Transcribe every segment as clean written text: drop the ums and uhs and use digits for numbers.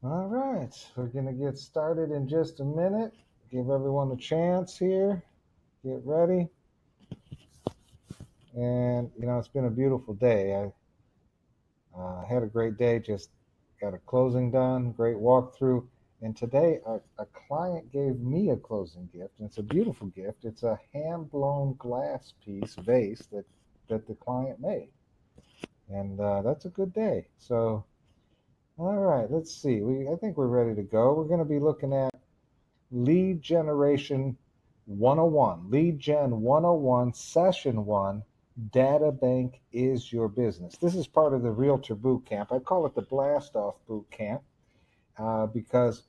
All right, we're going to get started in just a minute. Give everyone a chance here. Get ready. And, it's been a beautiful day. I had a great day, just got a closing done, great walkthrough. And today, a client gave me a closing gift, and it's a beautiful gift. It's a hand blown glass piece vase that the client made. And that's a good day. So, all right, let's see. I think we're ready to go. We're going to be looking at Lead Generation 101, Lead Gen 101, Session 1, Databank is your business. This is part of the Realtor Boot Camp. I call it the Blast Off Boot Camp because,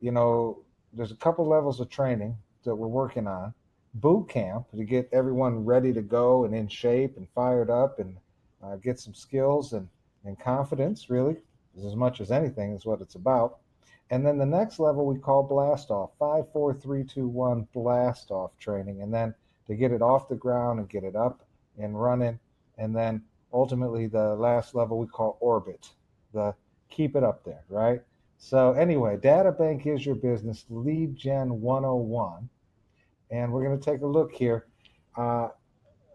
you know, there's a couple levels of training that we're working on. Boot camp to get everyone ready to go and in shape and fired up and get some skills and confidence, really, as much as anything is what it's about. And then the next level we call blast off, 5, 4, 3, 2, 1 blast off training. And then to get it off the ground and get it up and running. And then ultimately the last level we call orbit, the keep it up there, right? So anyway, Databank is your business, Lead Gen 101. And we're going to take a look here. Uh,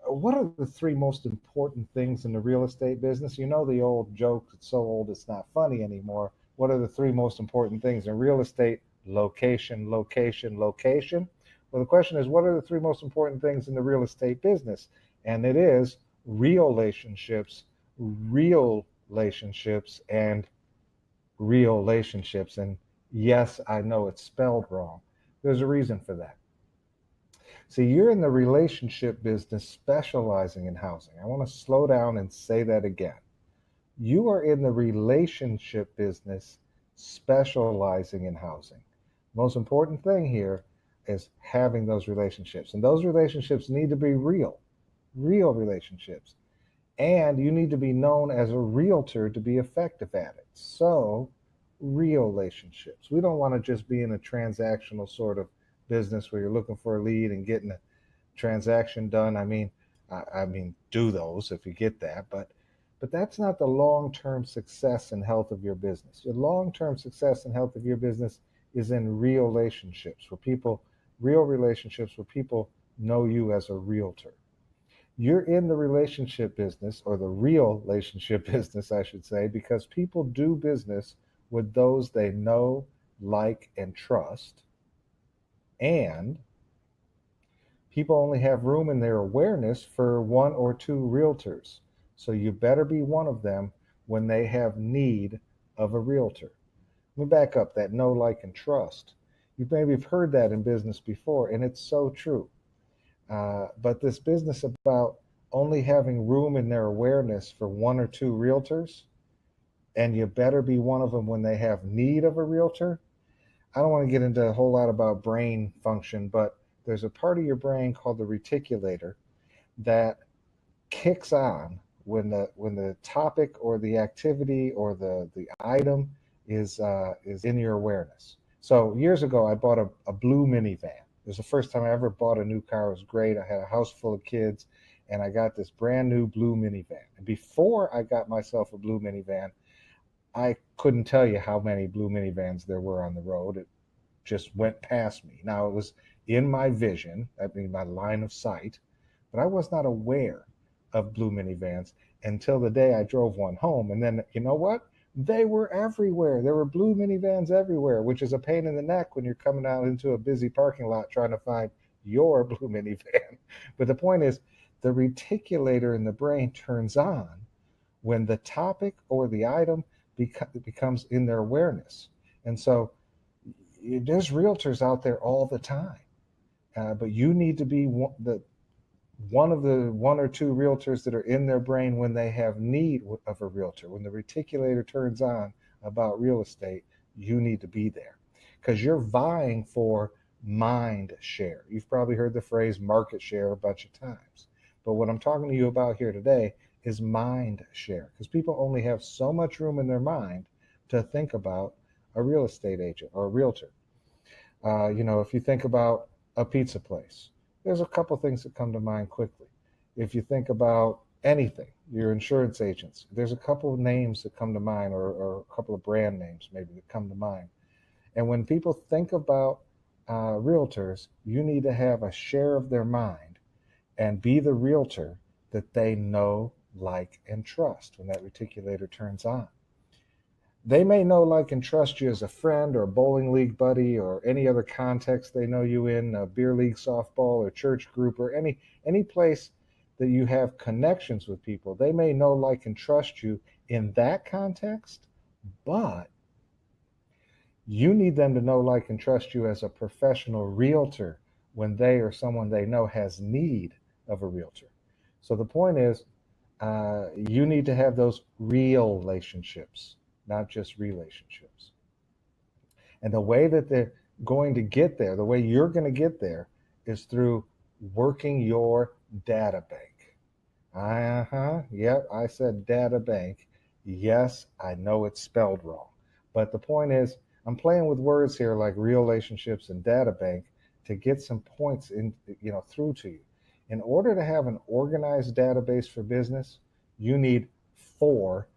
what are the three most important things in the real estate business? You know the old joke, it's so old it's not funny anymore. What are the three most important things in real estate? Location, location, location. Well, the question is, what are the three most important things in the real estate business? And it is real relationships, real relationships, and real relationships. And yes, I know it's spelled wrong. There's a reason for that. See, you're in the relationship business specializing in housing. I want to slow down and say that again. You are in the relationship business specializing in housing. Most important thing here is having those relationships. And those relationships need to be real, real relationships. And you need to be known as a realtor to be effective at it. So, real relationships. We don't want to just be in a transactional sort of business where you're looking for a lead and getting a transaction done. I mean, do those if you get that, but that's not the long-term success and health of your business. Your long-term success and health of your business is in real relationships real relationships where people know you as a realtor. You're in the relationship business, or the real relationship business, I should say, because people do business with those they know, like, and trust. And people only have room in their awareness for one or two realtors. So you better be one of them when they have need of a realtor. Let me back up that know, like, and trust. You maybe have heard that in business before, and it's so true. But this business about only having room in their awareness for one or two realtors, and you better be one of them when they have need of a realtor. I don't want to get into a whole lot about brain function, but there's a part of your brain called the reticulator that kicks on when the topic or the activity or the item is in your awareness. So years ago, I bought a blue minivan. It was the first time I ever bought a new car. It was great. I had a house full of kids, and I got this brand new blue minivan. And before I got myself a blue minivan, I couldn't tell you how many blue minivans there were on the road. It just went past me. Now, it was in my vision, I mean, my line of sight, but I was not aware of blue minivans until the day I drove one home. And then, you know what? They were everywhere. There were blue minivans everywhere, which is a pain in the neck when you're coming out into a busy parking lot trying to find your blue minivan. But the point is, the reticulator in the brain turns on when the topic or the item becomes in their awareness. And so there's realtors out there all the time, but you need to be one of the one or two realtors that are in their brain when they have need of a realtor. When the reticulator turns on about real estate, you need to be there because you're vying for mind share. You've probably heard the phrase market share a bunch of times. But what I'm talking to you about here today is mind share because people only have so much room in their mind to think about a real estate agent or a realtor. If you think about a pizza place, there's a couple things that come to mind quickly. If you think about anything, your insurance agents. There's a couple of names that come to mind, or a couple of brand names maybe that come to mind. And when people think about realtors, you need to have a share of their mind and be the realtor that they know, like, and trust when that reticulator turns on. They may know, like, and trust you as a friend or a bowling league buddy or any other context they know you in, a beer league, softball, or church group, or any place that you have connections with people. They may know, like, and trust you in that context, but you need them to know, like, and trust you as a professional realtor when they or someone they know has need of a realtor. So the point is, you need to have those real relationships, not just relationships. And the way that they're going to get there, the way you're going to get there, is through working your data bank. Yep, I said data bank. Yes, I know it's spelled wrong. But the point is, I'm playing with words here like real relationships and data bank to get some points in, through to you. In order to have an organized database for business, you need four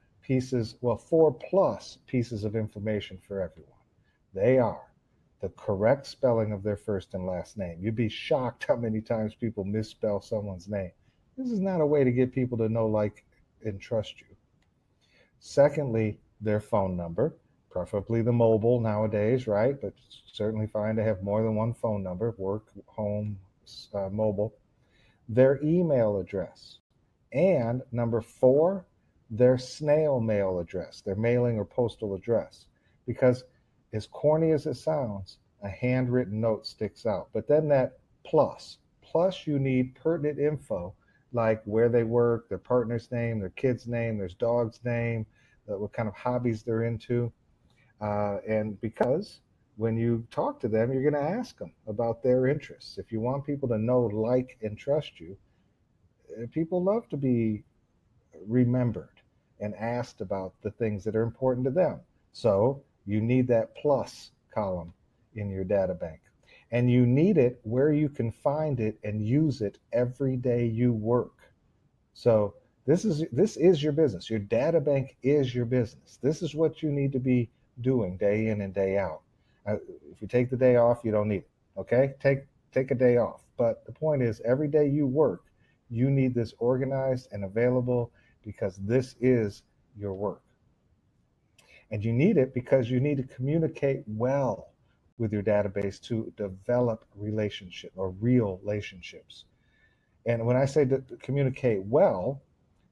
plus pieces of information for everyone. They are the correct spelling of their first and last name. You'd be shocked how many times people misspell someone's name. This is not a way to get people to know, like, and trust you. Secondly, their phone number, preferably the mobile nowadays, right? But certainly fine to have more than one phone number, work, home, mobile. Their email address. And number four, their snail mail address, their mailing or postal address. Because as corny as it sounds, a handwritten note sticks out. But then that plus you need pertinent info like where they work, their partner's name, their kid's name, their dog's name, what kind of hobbies they're into. And because when you talk to them, you're going to ask them about their interests. If you want people to know, like, and trust you, people love to be remembered and asked about the things that are important to them. So you need that plus column in your data bank. And you need it where you can find it and use it every day you work. So this is your business. Your data bank is your business. This is what you need to be doing day in and day out. If you take the day off, you don't need it. Okay? Take a day off. But the point is, every day you work, you need this organized and available because this is your work. And you need it because you need to communicate well with your database to develop relationship or real relationships. And when I say to communicate well,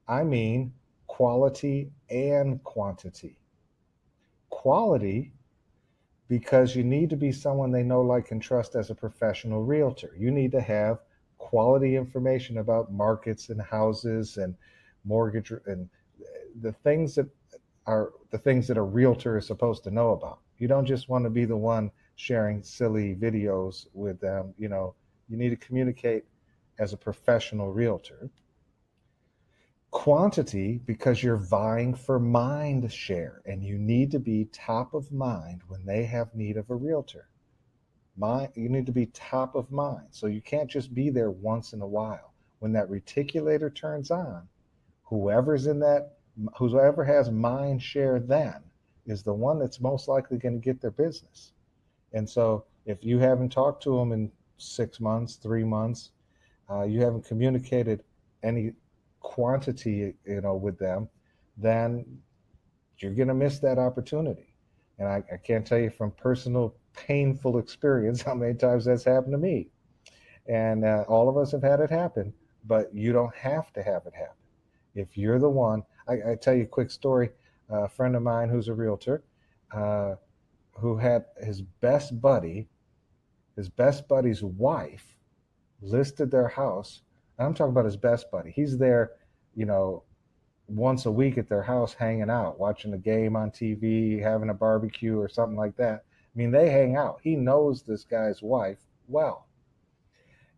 I mean quality and quantity. Quality, because you need to be someone they know, like, and trust as a professional realtor. You need to have quality information about markets and houses and mortgage and the things that a realtor is supposed to know about. You don't just want to be the one sharing silly videos with them. You need to communicate as a professional realtor. Quantity, because you're vying for mind share and you need to be top of mind when they have need of a realtor. You need to be top of mind. So you can't just be there once in a while. When that reticulator turns on, whoever has mind share then is the one that's most likely going to get their business. And so if you haven't talked to them in 6 months, 3 months, you haven't communicated any quantity, with them, then you're going to miss that opportunity. And I can't tell you from personal painful experience how many times that's happened to me. And all of us have had it happen, but you don't have to have it happen. If you're the one, I tell you a quick story. A friend of mine who's a realtor, uh, who had his best buddy's wife listed their house. And I'm talking about his best buddy. He's there, you know, once a week at their house hanging out, watching a game on TV, having a barbecue or something like that. I mean, they hang out. He knows this guy's wife well.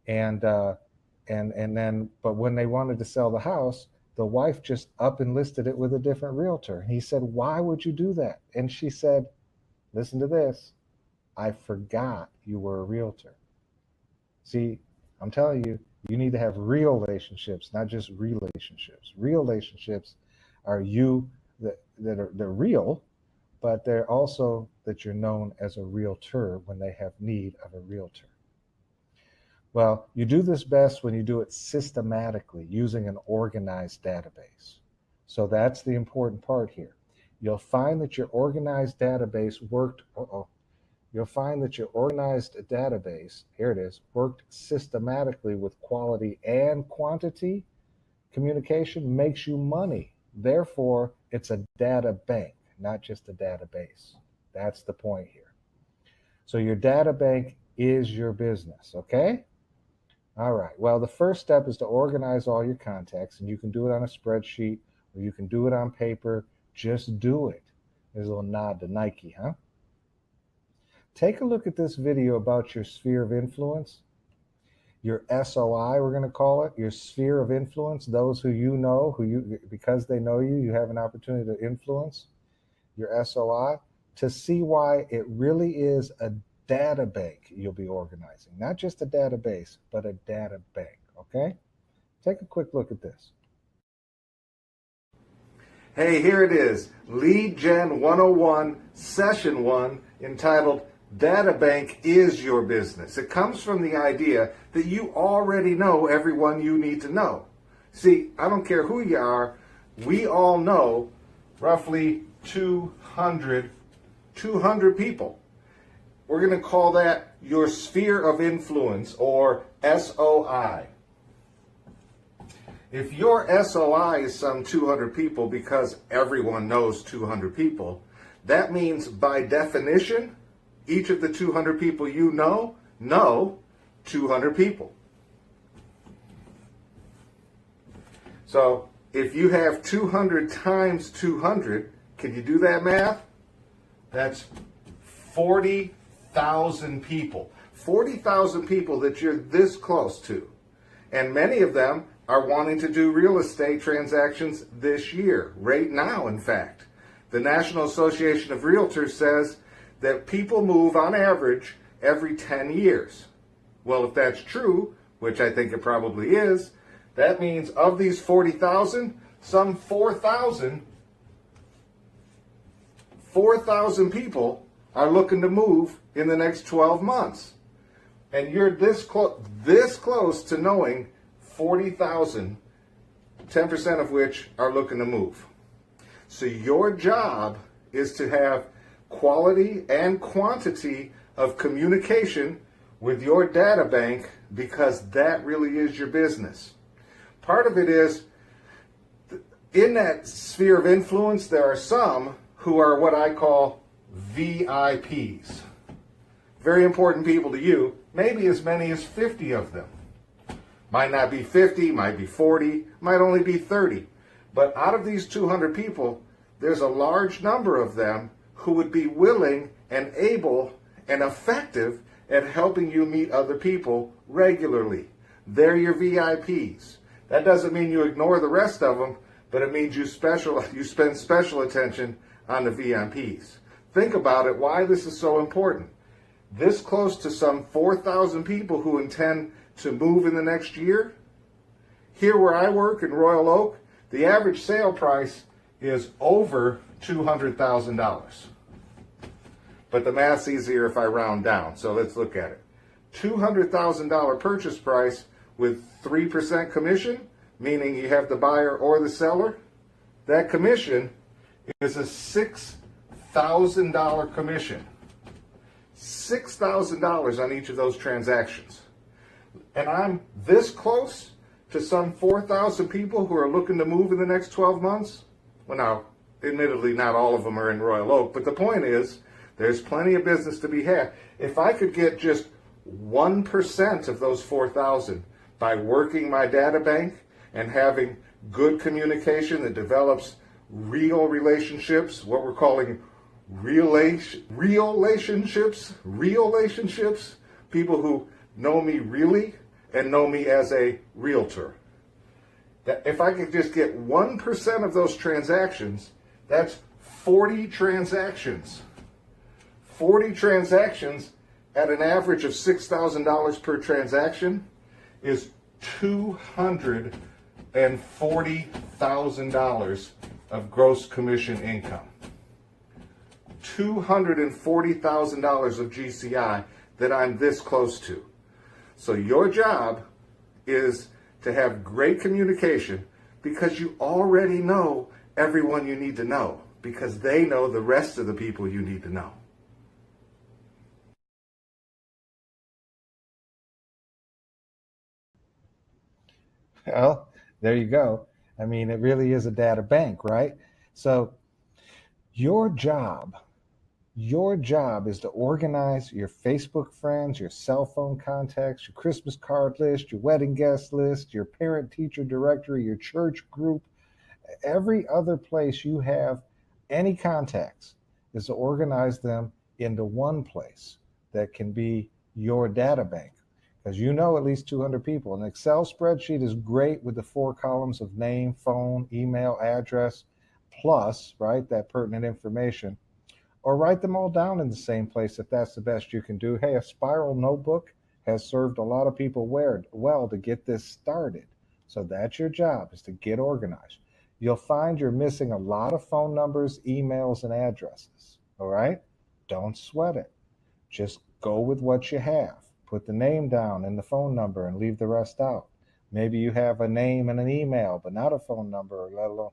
And then but when they wanted to sell the house, the wife just up and listed it with a different realtor. He said, "Why would you do that?" And she said, "Listen to this. I forgot you were a realtor." See, I'm telling you, You need to have real relationships, not just relationships. Real relationships are you they're real, but they're also that you're known as a realtor when they have need of a realtor. Well, you do this best when you do it systematically using an organized database. So that's the important part here. You'll find that your organized database worked. You'll find that your organized database, here it is, worked systematically with quality and quantity. Communication makes you money. Therefore, it's a data bank, not just a database. That's the point here. So your data bank is your business, okay? All right. Well, the first step is to organize all your contacts, and you can do it on a spreadsheet or you can do it on paper. Just do it. There's a little nod to Nike, huh? Take a look at this video about your sphere of influence. Your SOI, we're going to call it, your sphere of influence, those who you know, because they know you, you have an opportunity to influence your SOI, to see why it really is a data bank you'll be organizing. Not just a database, but a data bank, okay? Take a quick look at this. Hey, here it is, Lead Gen 101, Session 1, entitled Databank is Your Business. It comes from the idea that you already know everyone you need to know. See, I don't care who you are, we all know roughly 200 people. We're going to call that your sphere of influence, or SOI. If your SOI is some 200 people because everyone knows 200 people, that means by definition, each of the 200 people you know 200 people. So if you have 200 times 200, can you do that math? That's 40,000 people. 40,000 people that you're this close to. And many of them are wanting to do real estate transactions this year, right now, in fact. The National Association of Realtors says that people move on average every 10 years. Well, if that's true, which I think it probably is, that means of these 40,000, some 4,000 people are looking to move in the next 12 months. And you're this close to knowing 40,000, 10% of which are looking to move. So your job is to have quality and quantity of communication with your data bank, because that really is your business. Part of it is, in that sphere of influence, there are some who are what I call VIPs. Very important people to you, maybe as many as 50 of them. Might not be 50, might be 40, might only be 30. But out of these 200 people, there's a large number of them who would be willing and able and effective at helping you meet other people regularly. They're your VIPs. That doesn't mean you ignore the rest of them, but it means you spend special attention on the VIPs. Think about it, why this is so important. This close to some 4,000 people who intend to move in the next year. Here where I work in Royal Oak, the average sale price is over $200,000. But the math's easier if I round down, so let's look at it. $200,000 purchase price with 3% commission, meaning you have the buyer or the seller. That commission is a $6,000 commission. $6,000 on each of those transactions. And I'm this close to some 4,000 people who are looking to move in the next 12 months. Well, now, admittedly, not all of them are in Royal Oak, but the point is, there's plenty of business to be had. If I could get just 1% of those 4,000 by working my data bank and having good communication that develops real relationships, what we're calling relationships, people who know me really and know me as a realtor. That if I could just get 1% of those transactions, that's 40 transactions. 40 transactions at an average of $6,000 per transaction is $240,000 of gross commission income. $240,000 of GCI that I'm this close to. So your job is to have great communication because you already know everyone you need to know because they know the rest of the people you need to know. Well, there you go. I mean, it really is a data bank, right? So your job Your job is to organize your Facebook friends, your cell phone contacts, your Christmas card list, your wedding guest list, your parent teacher directory, your church group, every other place you have any contacts is to organize them into one place that can be your data bank. Because you know at least 200 people. An Excel spreadsheet is great with the 4 columns of name, phone, email, address, plus, right, that pertinent information, or write them all down in the same place if that's the best you can do. Hey, a spiral notebook has served a lot of people well to get this started. So that's your job, is to get organized. You'll find you're missing a lot of phone numbers, emails, and addresses. All right? Don't sweat it. Just go with what you have. Put the name down and the phone number and leave the rest out. Maybe you have a name and an email, but not a phone number, let alone.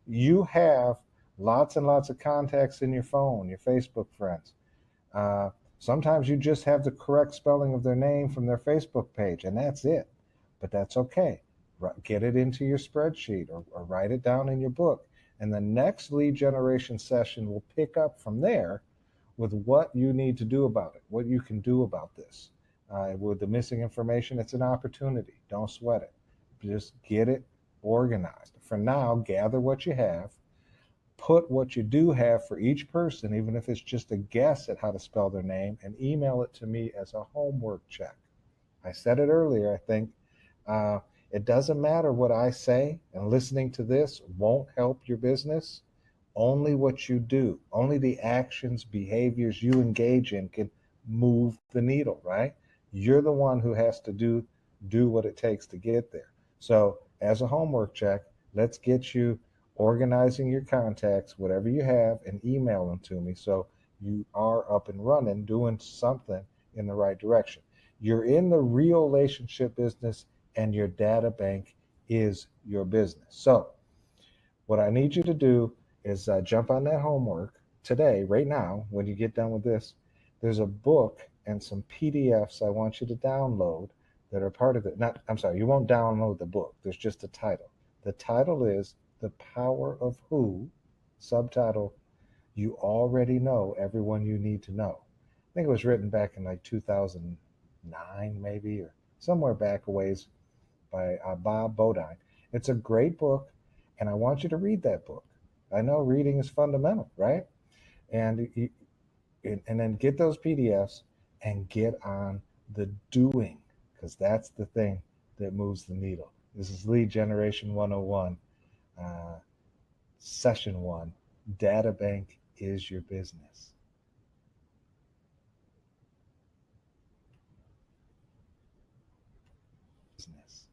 You have lots and lots of contacts in your phone, your Facebook friends. Uh, Sometimes you just have the correct spelling of their name from their Facebook page, and that's it. But that's okay. Get it into your spreadsheet or write it down in your book. And the next lead generation session will pick up from there with what you need to do about it, what you can do about this. With the missing information, it's an opportunity. Don't sweat it. Just get it organized. For now, gather what you have, put what you do have for each person, even if it's just a guess at how to spell their name, and email it to me as a homework check. I said it earlier, I think. Uh, it doesn't matter what I say, and listening to this won't help your business. Only what you do, only the actions, behaviors you engage in can move the needle, right? You're the one who has to do what it takes to get there. So, as a homework check, let's get you organizing your contacts, whatever you have, and email them to me so you are up and running, doing something in the right direction. You're in the real relationship business, and your data bank is your business. So, what I need you to do is jump on that homework today, right now, when you get done with this. There's a book and some PDFs I want you to download that are part of it. Not, I'm sorry, you won't download the book. There's just a title. The title is The Power of Who, subtitle, You Already Know Everyone You Need to Know. I think it was written back in like 2009, maybe, or somewhere back a ways, by Bob Bodine. It's a great book, and I want you to read that book. I know reading is fundamental, right? And and then get those PDFs and get on the doing, because that's the thing that moves the needle. This is Lead Generation 101, uh, Session 1. Data Bank is your business. Business.